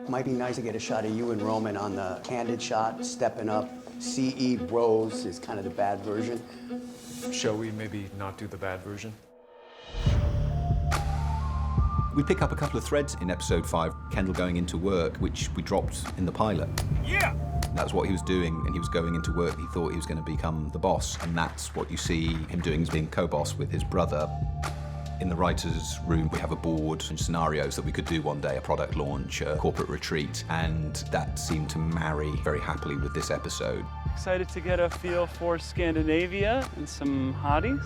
Might be nice to get a shot of you and Roman on the candid shot, stepping up. C.E. Rose is kind of the bad version. Shall we maybe not do the bad version? We pick up a couple of threads in episode 5, Kendall going into work, which we dropped in the pilot. Yeah! That's what he was doing, and he was going into work. He thought he was going to become the boss, and that's what you see him doing, is being co-boss with his brother. In the writer's room, we have a board and scenarios that we could do one day, a product launch, a corporate retreat, and that seemed to marry very happily with this episode. Excited to get a feel for Scandinavia and some hotties.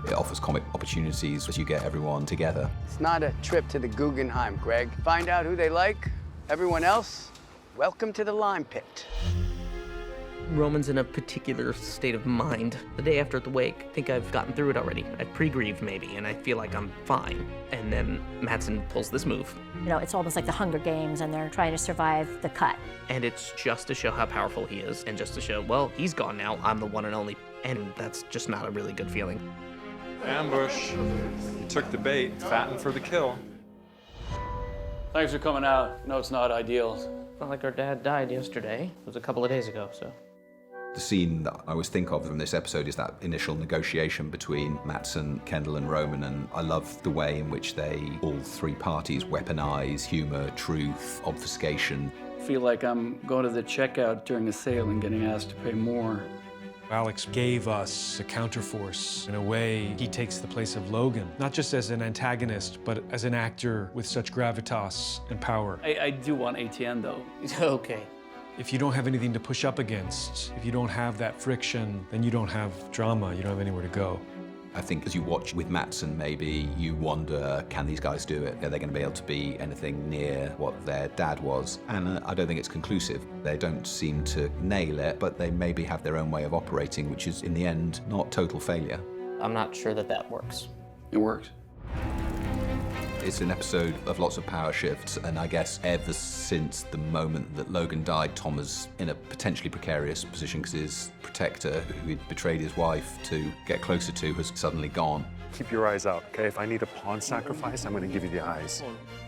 It offers comic opportunities as you get everyone together. It's not a trip to the Guggenheim, Greg. Find out who they like. Everyone else, welcome to the lime pit. Roman's in a particular state of mind. The day after the wake, I think I've gotten through it already. I've pre-grieved maybe, and I feel like I'm fine. And then Matsson pulls this move. You know, it's almost like the Hunger Games, and they're trying to survive the cut. And it's just to show how powerful he is, and just to show, well, he's gone now, I'm the one and only. And that's just not a really good feeling. Ambush. You took the bait, fattened for the kill. Thanks for coming out. No, it's not ideal. Not like our dad died yesterday. It was a couple of days ago, so. The scene that I always think of from this episode is that initial negotiation between Matsson, Kendall, and Roman, and I love the way in which all three parties weaponize humor, truth, obfuscation. I feel like I'm going to the checkout during a sale and getting asked to pay more. Alex gave us a counterforce. In a way, he takes the place of Logan, not just as an antagonist, but as an actor with such gravitas and power. I do want ATN, though. Okay. If you don't have anything to push up against, if you don't have that friction, then you don't have drama, you don't have anywhere to go. I think as you watch with Matsson, maybe you wonder, can these guys do it? Are they going to be able to be anything near what their dad was? And I don't think it's conclusive. They don't seem to nail it, but they maybe have their own way of operating, which is, in the end, not total failure. I'm not sure that works. It works. It's an episode of lots of power shifts, and I guess ever since the moment that Logan died, Tom is in a potentially precarious position because his protector, who he'd betrayed his wife to get closer to, has suddenly gone. Keep your eyes out, okay? If I need a pawn sacrifice, I'm gonna give you the eyes.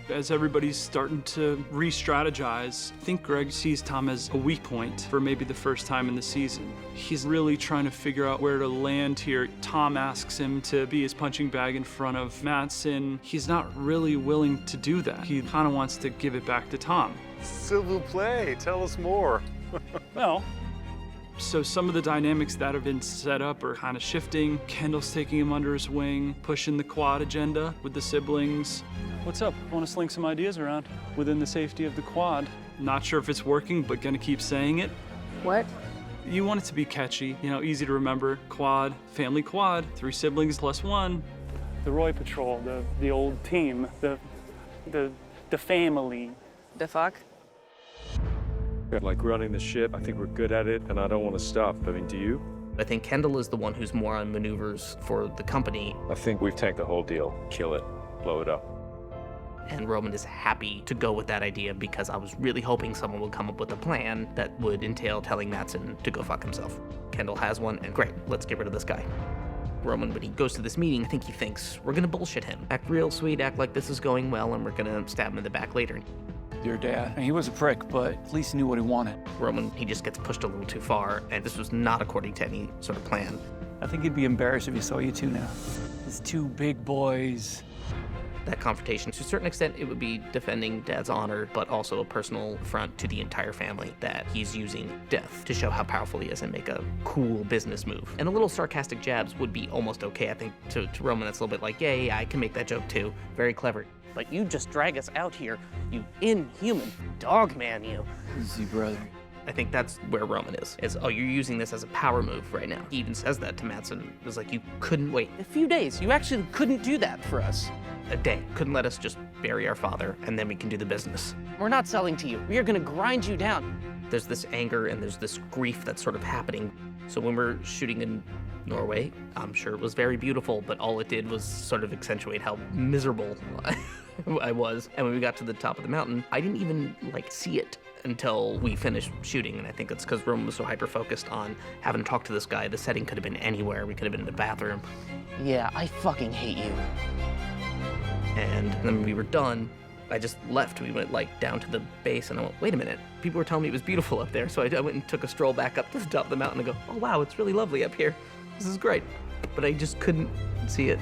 As everybody's starting to re-strategize, I think Greg sees Tom as a weak point for maybe the first time in the season. He's really trying to figure out where to land here. Tom asks him to be his punching bag in front of Matsson. He's not really willing to do that. He kind of wants to give it back to Tom. S'il vous plaît, tell us more. Well, so some of the dynamics that have been set up are kind of shifting. Kendall's taking him under his wing, pushing the quad agenda with the siblings. What's up? Want to sling some ideas around within the safety of the quad? Not sure if it's working, but gonna keep saying it. What? You want it to be catchy, you know, easy to remember. Quad, family quad, 3 siblings plus 1. The Roy Patrol, the old team, the family. The fuck? Like running the ship, I think we're good at it, and I don't want to stop. I mean, do you? I think Kendall is the one who's more on maneuvers for the company, I think we've tanked the whole deal. Kill it, blow it up. and Roman is happy to go with that idea because I was really hoping someone would come up with a plan that would entail telling Matsson to go fuck himself. Kendall has one, and great, let's get rid of this guy. Roman, when he goes to this meeting, I think he thinks, we're gonna bullshit him. Act real sweet, act like this is going well, and we're gonna stab him in the back later. Your dad, he was a prick, but at least he knew what he wanted. Roman, he just gets pushed a little too far, and this was not according to any sort of plan. I think he'd be embarrassed if he saw you two now. These 2 big boys. That confrontation, to a certain extent, it would be defending Dad's honor, but also a personal affront to the entire family that he's using death to show how powerful he is and make a cool business move. And a little sarcastic jabs would be almost okay, I think, to Roman. That's a little bit like, yeah, I can make that joke too. Very clever. But you just drag us out here, you inhuman dog man, you. Easy, brother. I think that's where Roman is, oh, you're using this as a power move right now. He even says that to Matsson. It was like, you couldn't wait a few days. You actually couldn't do that for us. A day. Couldn't let us just bury our father, and then we can do the business. We're not selling to you. We are gonna grind you down. There's this anger and there's this grief that's sort of happening. So when we're shooting in Norway, I'm sure it was very beautiful, but all it did was sort of accentuate how miserable I was. And when we got to the top of the mountain, I didn't even see it until we finished shooting, and I think it's because Roman was so hyper-focused on having to talk to this guy. The setting could have been anywhere. We could have been in the bathroom. Yeah, I fucking hate you. And then when we were done, I just left. We went like down to the base and I went, wait a minute. People were telling me it was beautiful up there. So I went and took a stroll back up to the top of the mountain and go, oh wow, it's really lovely up here. This is great. But I just couldn't see it.